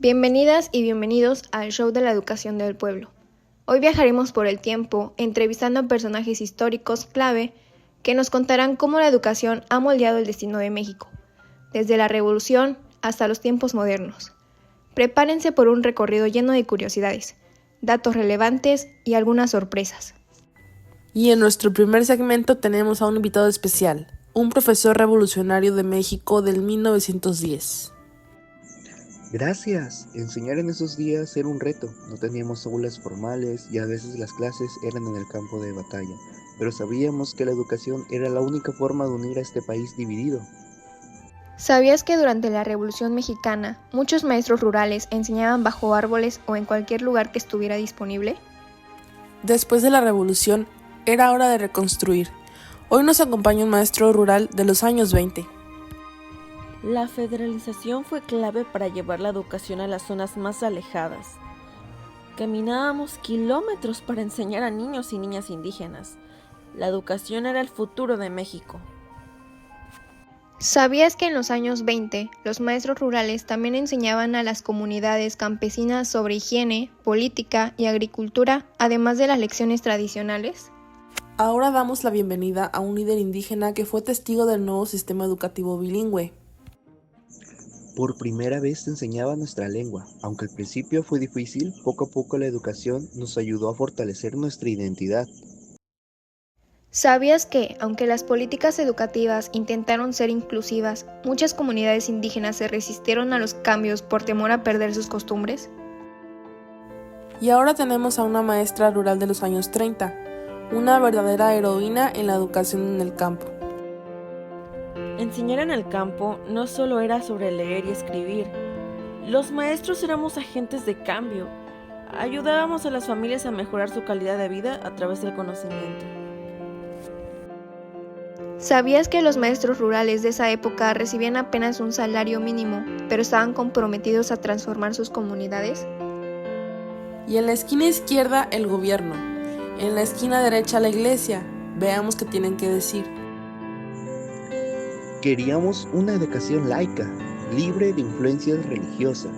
Bienvenidas y bienvenidos al show de la educación del pueblo. Hoy viajaremos por el tiempo, entrevistando a personajes históricos clave que nos contarán cómo la educación ha moldeado el destino de México, desde la Revolución hasta los tiempos modernos. Prepárense por un recorrido lleno de curiosidades, datos relevantes y algunas sorpresas. Y en nuestro primer segmento tenemos a un invitado especial, un profesor revolucionario de México del 1910. Gracias. Enseñar en esos días era un reto. No teníamos aulas formales y a veces las clases eran en el campo de batalla, pero sabíamos que la educación era la única forma de unir a este país dividido. ¿Sabías que durante la Revolución Mexicana muchos maestros rurales enseñaban bajo árboles o en cualquier lugar que estuviera disponible? Después de la revolución, era hora de reconstruir. Hoy nos acompaña un maestro rural de los años 20. La federalización fue clave para llevar la educación a las zonas más alejadas. Caminábamos kilómetros para enseñar a niños y niñas indígenas. La educación era el futuro de México. ¿Sabías que en los años 20 los maestros rurales también enseñaban a las comunidades campesinas sobre higiene, política y agricultura, además de las lecciones tradicionales? Ahora damos la bienvenida a un líder indígena que fue testigo del nuevo sistema educativo bilingüe. Por primera vez se enseñaba nuestra lengua. Aunque al principio fue difícil, poco a poco la educación nos ayudó a fortalecer nuestra identidad. ¿Sabías que, aunque las políticas educativas intentaron ser inclusivas, muchas comunidades indígenas se resistieron a los cambios por temor a perder sus costumbres? Y ahora tenemos a una maestra rural de los años 30, una verdadera heroína en la educación en el campo. Enseñar en el campo no solo era sobre leer y escribir. Los maestros éramos agentes de cambio. Ayudábamos a las familias a mejorar su calidad de vida a través del conocimiento. ¿Sabías que los maestros rurales de esa época recibían apenas un salario mínimo, pero estaban comprometidos a transformar sus comunidades? Y en la esquina izquierda, el gobierno. En la esquina derecha, la iglesia. Veamos qué tienen que decir. Queríamos una educación laica, libre de influencias religiosas.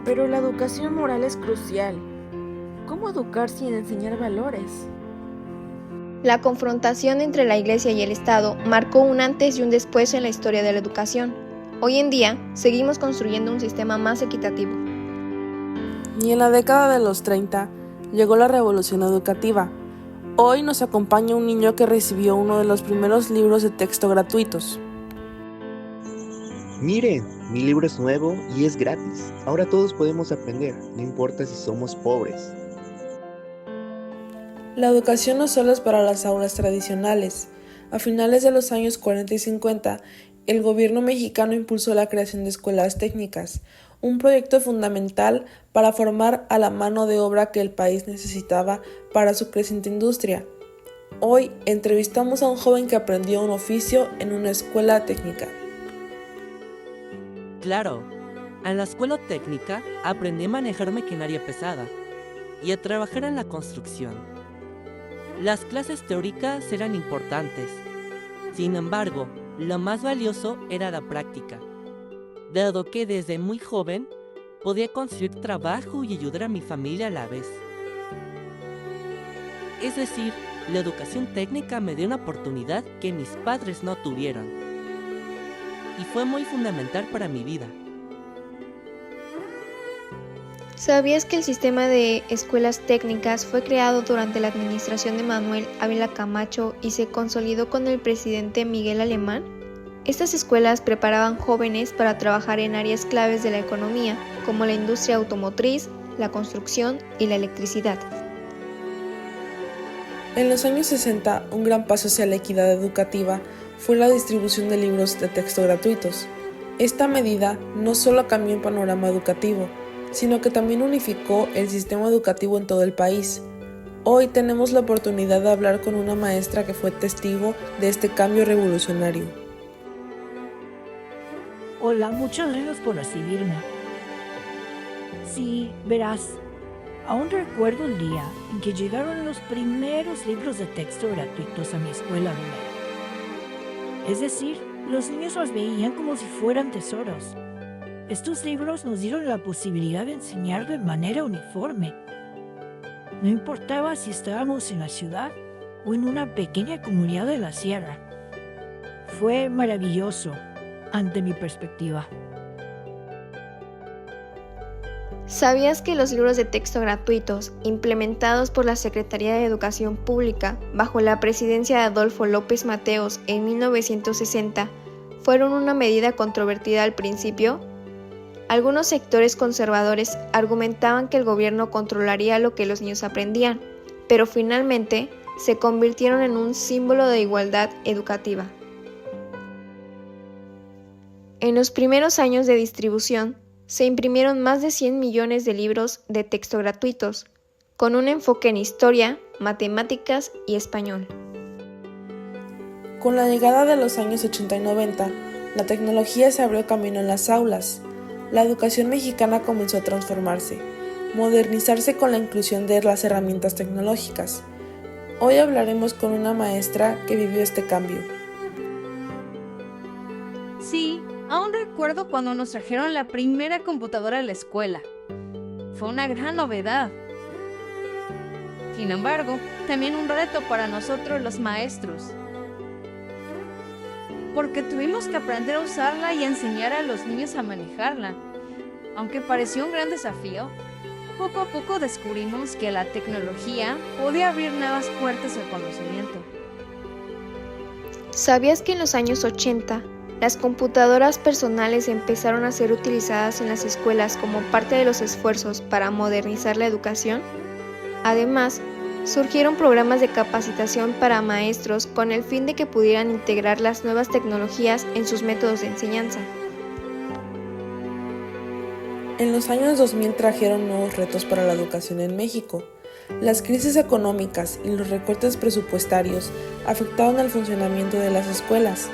Pero la educación moral es crucial. ¿Cómo educar sin enseñar valores? La confrontación entre la Iglesia y el Estado marcó un antes y un después en la historia de la educación. Hoy en día, seguimos construyendo un sistema más equitativo. Y en la década de los 30, llegó la revolución educativa. Hoy nos acompaña un niño que recibió uno de los primeros libros de texto gratuitos. Miren, mi libro es nuevo y es gratis. Ahora todos podemos aprender, no importa si somos pobres. La educación no solo es para las aulas tradicionales. A finales de los años 40 y 50, el gobierno mexicano impulsó la creación de escuelas técnicas, un proyecto fundamental para formar a la mano de obra que el país necesitaba para su creciente industria. Hoy entrevistamos a un joven que aprendió un oficio en una escuela técnica. Claro, en la escuela técnica aprendí a manejar maquinaria pesada y a trabajar en la construcción. Las clases teóricas eran importantes, sin embargo, lo más valioso era la práctica, dado que desde muy joven podía conseguir trabajo y ayudar a mi familia a la vez. Es decir, la educación técnica me dio una oportunidad que mis padres no tuvieron, y fue muy fundamental para mi vida. ¿Sabías que el sistema de escuelas técnicas fue creado durante la administración de Manuel Ávila Camacho y se consolidó con el presidente Miguel Alemán? Estas escuelas preparaban jóvenes para trabajar en áreas claves de la economía, como la industria automotriz, la construcción y la electricidad. En los años 60, un gran paso hacia la equidad educativa fue la distribución de libros de texto gratuitos. Esta medida no solo cambió el panorama educativo, sino que también unificó el sistema educativo en todo el país. Hoy tenemos la oportunidad de hablar con una maestra que fue testigo de este cambio revolucionario. Hola, muchas gracias por recibirme. Sí, verás, aún recuerdo el día en que llegaron los primeros libros de texto gratuitos a mi escuela rural. Es decir, Los niños los veían como si fueran tesoros. Estos libros nos dieron la posibilidad de enseñar de manera uniforme. No importaba si estábamos en la ciudad o en una pequeña comunidad de la sierra. Fue maravilloso, ante mi perspectiva. ¿Sabías que los libros de texto gratuitos, implementados por la Secretaría de Educación Pública bajo la presidencia de Adolfo López Mateos en 1960, fueron una medida controvertida al principio? Algunos sectores conservadores argumentaban que el gobierno controlaría lo que los niños aprendían, pero finalmente se convirtieron en un símbolo de igualdad educativa. En los primeros años de distribución, se imprimieron más de 100 millones de libros de texto gratuitos, con un enfoque en historia, matemáticas y español. Con la llegada de los años 80 y 90, la tecnología se abrió camino en las aulas. La educación mexicana comenzó a transformarse, modernizarse con la inclusión de las herramientas tecnológicas. Hoy hablaremos con una maestra que vivió este cambio. Sí, aún recuerdo cuando nos trajeron la primera computadora a la escuela. Fue una gran novedad. Sin embargo, también un reto para nosotros los maestros, porque tuvimos que aprender a usarla y enseñar a los niños a manejarla. Aunque pareció un gran desafío, poco a poco descubrimos que la tecnología podía abrir nuevas puertas al conocimiento. ¿Sabías que en los años 80, las computadoras personales empezaron a ser utilizadas en las escuelas como parte de los esfuerzos para modernizar la educación? Además, surgieron programas de capacitación para maestros con el fin de que pudieran integrar las nuevas tecnologías en sus métodos de enseñanza. En los años 2000 trajeron nuevos retos para la educación en México. Las crisis económicas y los recortes presupuestarios afectaron el funcionamiento de las escuelas,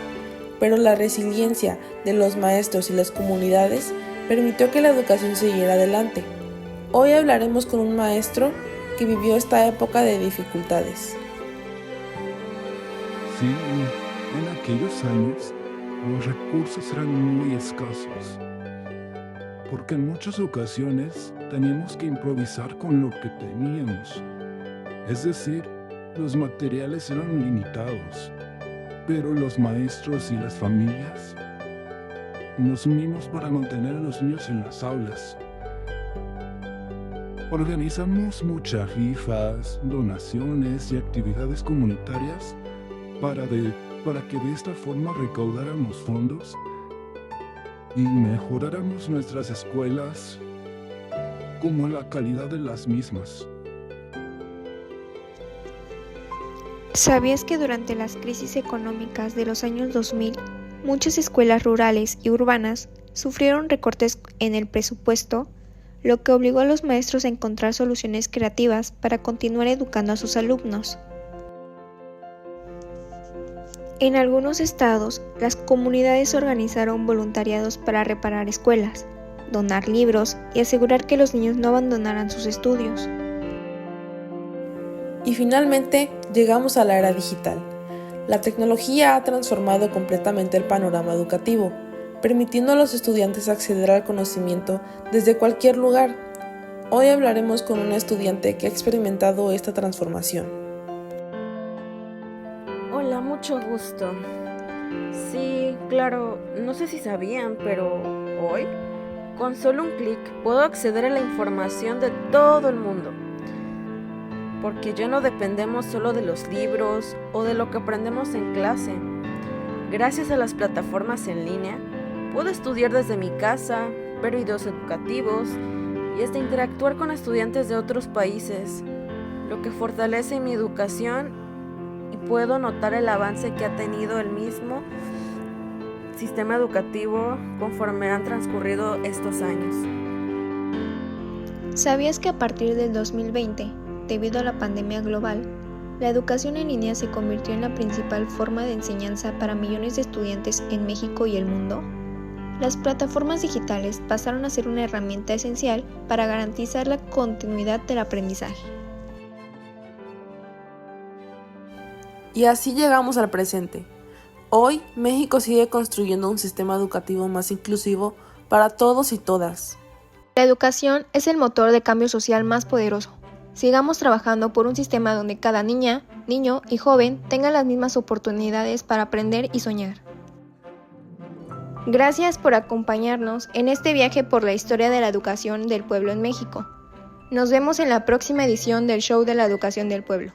pero la resiliencia de los maestros y las comunidades permitió que la educación siguiera adelante. Hoy hablaremos con un maestro que vivió esta época de dificultades. Sí, en aquellos años los recursos eran muy escasos, porque en muchas ocasiones teníamos que improvisar con lo que teníamos. Es decir, los materiales eran limitados, pero los maestros y las familias nos unimos para mantener a los niños en las aulas. Organizamos muchas rifas, donaciones y actividades comunitarias para que de esta forma recaudáramos fondos y mejoráramos nuestras escuelas como la calidad de las mismas. ¿Sabías que durante las crisis económicas de los años 2000, muchas escuelas rurales y urbanas sufrieron recortes en el presupuesto, lo que obligó a los maestros a encontrar soluciones creativas para continuar educando a sus alumnos? En algunos estados, las comunidades organizaron voluntariados para reparar escuelas, donar libros y asegurar que los niños no abandonaran sus estudios. Y finalmente, llegamos a la era digital. La tecnología ha transformado completamente el panorama educativo, permitiendo a los estudiantes acceder al conocimiento desde cualquier lugar. Hoy hablaremos con una estudiante que ha experimentado esta transformación. Hola, mucho gusto. Sí, claro, no sé si sabían, pero hoy, con solo un clic, puedo acceder a la información de todo el mundo. Porque ya no dependemos solo de los libros o de lo que aprendemos en clase. Gracias a las plataformas en línea, puedo estudiar desde mi casa, ver videos educativos y hasta interactuar con estudiantes de otros países, lo que fortalece mi educación y puedo notar el avance que ha tenido el mismo sistema educativo conforme han transcurrido estos años. ¿Sabías que a partir del 2020, debido a la pandemia global, la educación en línea se convirtió en la principal forma de enseñanza para millones de estudiantes en México y el mundo? Las plataformas digitales pasaron a ser una herramienta esencial para garantizar la continuidad del aprendizaje. Y así llegamos al presente. Hoy, México sigue construyendo un sistema educativo más inclusivo para todos y todas. La educación es el motor de cambio social más poderoso. Sigamos trabajando por un sistema donde cada niña, niño y joven tengan las mismas oportunidades para aprender y soñar. Gracias por acompañarnos en este viaje por la historia de la educación del pueblo en México. Nos vemos en la próxima edición del Show de la Educación del Pueblo.